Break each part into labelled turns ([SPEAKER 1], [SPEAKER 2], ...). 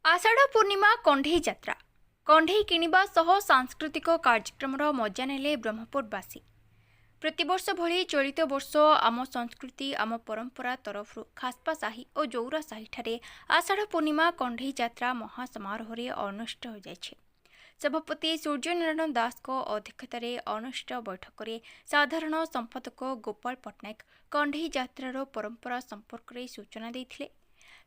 [SPEAKER 1] आषाढ़ पूर्णिमा कंढेई यात्रा कंढेई किणवा सह सांस्कृतिक कार्यक्रम मजा नेले ब्रह्मपुरवासी। प्रतिवर्ष भली चलित वर्ष आम संस्कृति आम परंपरा तरफ खास्पा साही और जौरा साही ठारे आषाढ़ पूर्णिमा कंढेई यात्रा महासमारोह अनुष्ठित हो जाइछे। सभापति सूर्यनारायण दास को अध्यक्षतार अनुष्ठित बैठक में साधारण संपादक गोपाल पट्टनायक कंढेई यात्रार परंपरा संपर्क में सूचना देते।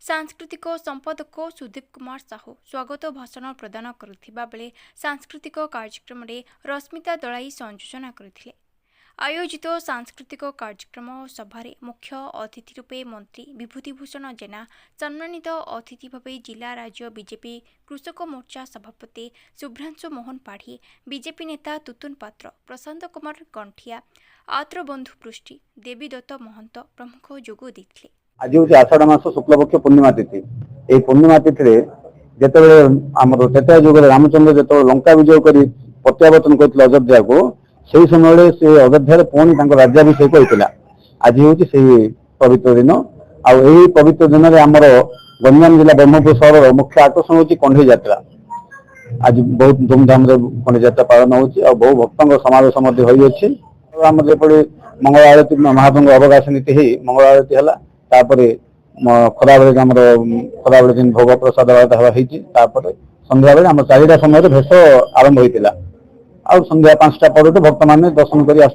[SPEAKER 1] सांस्कृतिक संपादक सुदीप कुमार साहू स्वागत भाषण प्रदान करुथिबा बेले सांस्कृतिक कार्यक्रम में रश्मिता दलाई संयोजन करथिले। आयोजित सांस्कृतिक कार्यक्रम सभार मुख्य अतिथि रूपे मंत्री विभूतिभूषण जेना, सम्मानित अतिथि भाव जिला राज्य बीजेपी कृषक मोर्चा सभापति शुभ्रांशु मोहन पाढ़ी, बीजेपी नेता तुतुन पात्र, प्रशांत कुमार गंठिया, आत्रबंधु पृष्टि, देवीदत्त महंत प्रमुख जोग देथिले।
[SPEAKER 2] आज हूँ आषाढ़ मास शुक्लपक्ष पूर्णिमा तिथि। ये पूर्णिमा तिथि जिते आम त्रेता युग रामचंद्र जो लंका विजय कर प्रत्यावर्तन करते अयोध्या को से समय से अयोध्या पुणी राज्याभिषेक होता। आज हूँ पवित्र दिन। आई पवित्र दिन में आमर गंजाम जिला ब्रह्मपुर सहर मुख्य आकर्षण हूँ कंढेई यात्रा। आज बहुत धूमधाम कंढेई यात्रा पालन हो बहु भक्तों समावेश होती। आम मंगल आरती महाप्रभु अवकाश नीति मंगल आरती है। खरा बेले खरा बेले भोग प्रसाद संध्या बेले आम 4टा समय भेष आरंभ होता। संध्या 5टा पर भक्त मान दर्शन कर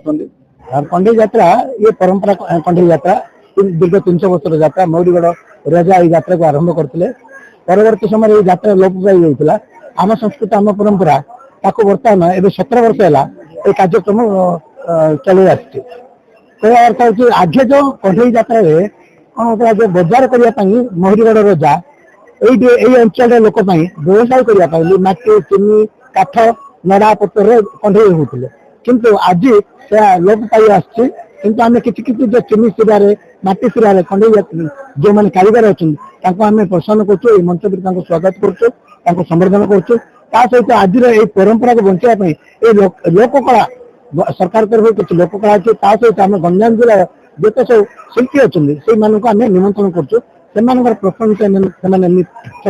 [SPEAKER 3] कंढेई यात्रा ये परंपरा कंढेई यात्रा दीर्घ 300 वर्ष यात्रा मौरीगढ़ राजा ये यात्रा को आरंभ करते। परवर्ती समय ये यात्रा लोप पाई आम संस्कृति आम परंपरा बर्तमान ए 17 वर्ष है कार्यक्रम चल अर्थ हूँ आगे जो कंढेई यात्रा बजार करने मोहरीगढ़ राजा यही अंचल लोक व्यवसाय करने माटी चीनी काठ नड़ा पत्र कंढेई होते किंतु आज लोप पाई आम कि जो चीनी सिरा माटी सिरा कंढेई जो मैंने कारीगर अच्छा प्रसन्न कर मंच पर स्वागत कर संवर्धन कर सहित आज परंपरा को बचाई लोककला सरकार तरफ कुछ लोककला अच्छे सहित आम गंजाम जिला जिते सब शिल्पी अच्छा से निमंत्रण कर छोट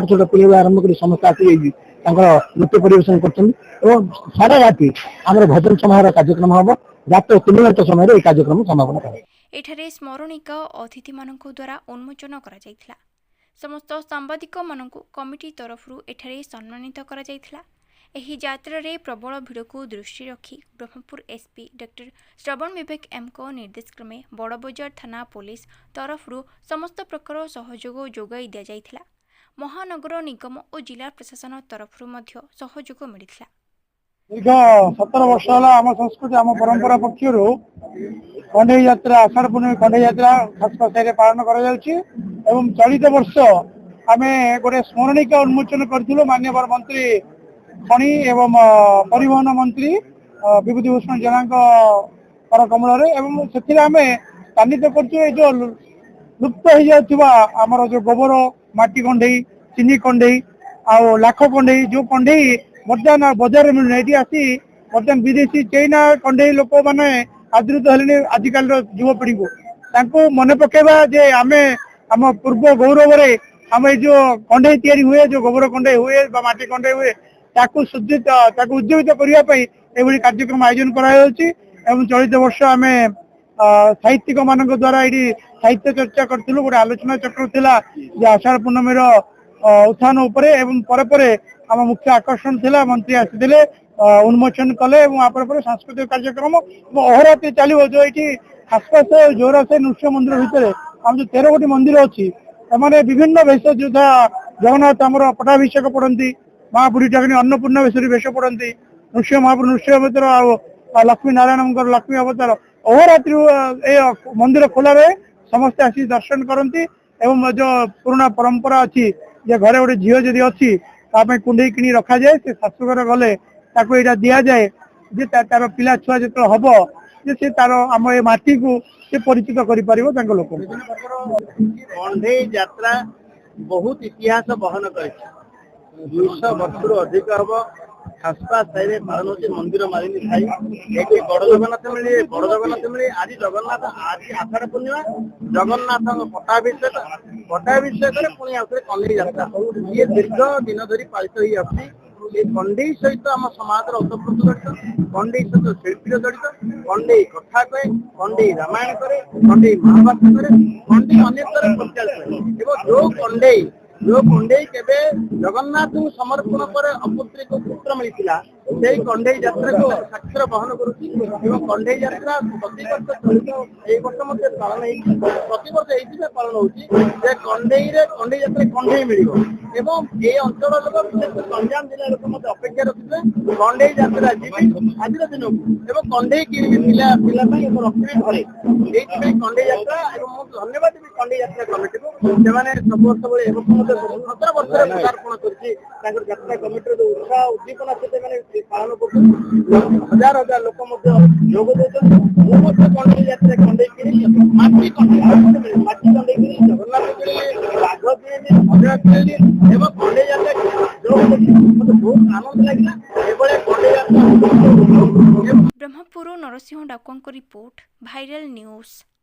[SPEAKER 3] छोट पिले आरंभ कर समस्त आसी नृत्य परिवेशन कर सारा राति आम भजन समारोह कार्यक्रम हम रात 3 घंटा समय कार्यक्रम समापन कर
[SPEAKER 1] एठारे स्मरणिक अतिथि मानक द्वारा उन्मोचन करा जायथिला। समस्त सांबादिक मानक कमिटी तरफ एठारे सम्मानित करा जायथिला। एही यात्रा रे प्रबल भिड़ को दृष्टि रखी ब्रह्मपुर एसपी डॉक्टर श्रवण विवेक एम को निर्देश क्रमे बड़बजार थाना पुलिस तरफ समस्त प्रकार सहयोग जोगाई दिया जायथिला। महानगर निगम और जिला प्रशासन तरफ सहयोग मिलता।
[SPEAKER 3] दीर्घ 17 वर्ष है आम संस्कृति आम परंपरा पक्षर कंढेई यात्रा आषाढ़ पूर्णिमा कंढेई यात्रा खास पाले पालन कर चलित वर्ष आम गोटे स्मरणिका उन्मोचन करूँ माननीय मंत्री खनि एवं परिवहन मंत्री विभूतिभूषण जेना कमल से तानित कर लुप्त हो जाता आमर जो गोबर माटी कंढेई चीनी कंढेई आ लाख कंढेई जो कंढेई बर्तमान बजार मिलूना ये आसी बर्तमान विदेशी चाइना कंढेई लोक मैंने आदृत है आजिकल युवपीढ़ी को मन पकेबा जे आमे आम पूर्व गौरव आम जो कंढेई तैयारी हुए जो गोबर कंढेई हुए माटी कंढेई हुए उज्जीवित करने कार्यक्रम आयोजन कर चलित वर्ष आम साहित्यिक मान द्वारा ये साहित्य चर्चा करूँ गोटे आलोचना चक्र थिला आषाढ़ पूर्णमीर उत्थान उपरे आम मुख्य आकर्षण थिला मंत्री आसी उन्मोचन कले सांस्कृतिक कार्यक्रम अहोरात्रि चलो जो ये खासपास जोरासे नृत्य मंदिर भितर आम जो 13 गोटी मंदिर अच्छी विभिन्न वेश जोधा जगन्नाथ आमर पटाभिषेक पड़ती महापुरी ठाकुरी अन्नपूर्णा वेश पड़ती नृत्य महापुर नृत्य अवतार लक्ष्मी नारायण लक्ष्मी अवतार अहोरात्रि मंदिर खोल समस्ते आसी दर्शन करती जो पुराना परंपरा अच्छी जे घरे गोटे झील जदि अच्छी कुंडई कि रखा जाए से शाशुघर गले यहाँ दि जाए जे तार पिला छुआ जो हम जे तार आम ए माटी को से परिचित कर लोक
[SPEAKER 4] कंढेई यात्रा बहुत इतिहास बहन कर 200 वर्ष अधिक हम ଖାସପା ସାହିରେ ପାଳନ ହଉଛି ମନ୍ଦିର ମାଳିନୀ ସାହି। ଏଠି ବଡ ଜଗନ୍ନାଥ ମିଳେ ଆଜି ଆଷାଢ ପୂର୍ଣ୍ଣିମା ଜଗନ୍ନାଥଙ୍କ ପଟ୍ଟାଭିଷେକରେ ପୁଣି ଆଉଥରେ କଣ୍ଢେଇ ଯାତ୍ରା ଇଏ ଦୀର୍ଘ ଦିନ ଧରି ପାଳିତ ହେଇ ଆସୁଛି। ଏ କଣ୍ଢେଇ ସହିତ ଆମ ସମାଜର ଓତପ୍ରୋତ ଜଡ଼ିତ, କଣ୍ଢେଇ ସହିତ ଶିଳ୍ପୀର ଜଡ଼ିତ, କଣ୍ଢେଇ କଥା କହେ, କଣ୍ଢେଇ ରାମାୟଣ କରେ, କଣ୍ଢେଇ ମହାଭାରତ କରେ, କଣ୍ଢେଇ ଅନେକ ଥର ପ୍ରଚାର କରେ। ଏବଂ ଯୋଉ କଣ୍ଢେଇ କେବେ ଜଗନ୍ନାଥଙ୍କୁ ସମର୍ପଣ ପରେ ଅପୁତ୍ରିକ ପୁତ୍ର ମିଳିଥିଲା ସେଇ କଣ୍ଢେଇ ଯାତ୍ରାକୁ ସାକ୍ଷର ବହନ କରୁଛି। ଏବଂ କଣ୍ଢେଇ ଯାତ୍ରା ପ୍ରତିବର୍ଷ ଚଳିତ ଏଇ ବର୍ଷ ମଧ୍ୟ ପାଳନ ହେଇଛି। ପ୍ରତିବର୍ଷ ଏଇଥିପାଇଁ ପାଳନ ହଉଛି ଯେ କଣ୍ଢେଇ ଯାତ୍ରାରେ କଣ୍ଢେଇ ମିଳିବ। ଏବଂ ଏ ଅଞ୍ଚଳ ଲୋକ ବିଶେଷ କରି ଗଞ୍ଜାମ ଜିଲ୍ଲା ଲୋକ ମଧ୍ୟ ଅପେକ୍ଷା ରଖିଥିଲେ କଣ୍ଢେଇ ଯାତ୍ରା ଯିବି ଆଜିର ଦିନକୁ ଏବଂ କଣ୍ଢେଇ କିଣିବି ପିଲା ପାଇଁ ଏବଂ ରଖିବି ଘରେ। ଏଇଥିପାଇଁ କଣ୍ଢେଇ ଯାତ୍ରା ଏବଂ ମୁଁ ଧନ୍ୟବାଦ ଦେବି କଣ୍ଢେଇ ଯାତ୍ରା କମିଟିକୁ। ସେମାନେ ସବୁ ବର୍ଷ ଭଳି ଏ ବର୍ଷ ମଧ୍ୟ 17 ବର୍ଷରେ ପଦାର୍ପଣ କରିଛି। ତାଙ୍କର ଯାତ୍ରା କମିଟିର ଯୋଉ ଉତ୍ସାହ ଉଦ୍ଦୀପନା ସେମାନେ ପାଳନ କରୁଛନ୍ତି। ହଜାର ଲୋକ ମଧ୍ୟ ଯୋଗ ଦେଉଛନ୍ତି। ମୁଁ ମଧ୍ୟ କଣ୍ଢେଇ ଯାତ୍ରା କଣ୍ଢେଇ କିଣିଲି, ମାଟି କଣ୍ଢେଇ କିଣିଲି, ଜଗନ୍ନାଥ କିଣିଲି, ବାଘ କିଣିଲି, ଅଜୟ କିଣିଲି ଏବଂ କଣ୍ଢେଇ ଯାତ୍ରା ଯୋଗ ଦେଲି। ମତେ ବହୁତ ଆନନ୍ଦ ଲାଗିଲା। ଏଭଳିଆ କଣ୍ଢେଇ ଯାତ୍ରା
[SPEAKER 1] ବ୍ରହ୍ମପୁର ନରସିଂହ ଡାକୁଙ୍କ ରିପୋର୍ଟ ଭାଇରାଲ ନ୍ୟୁଜ୍।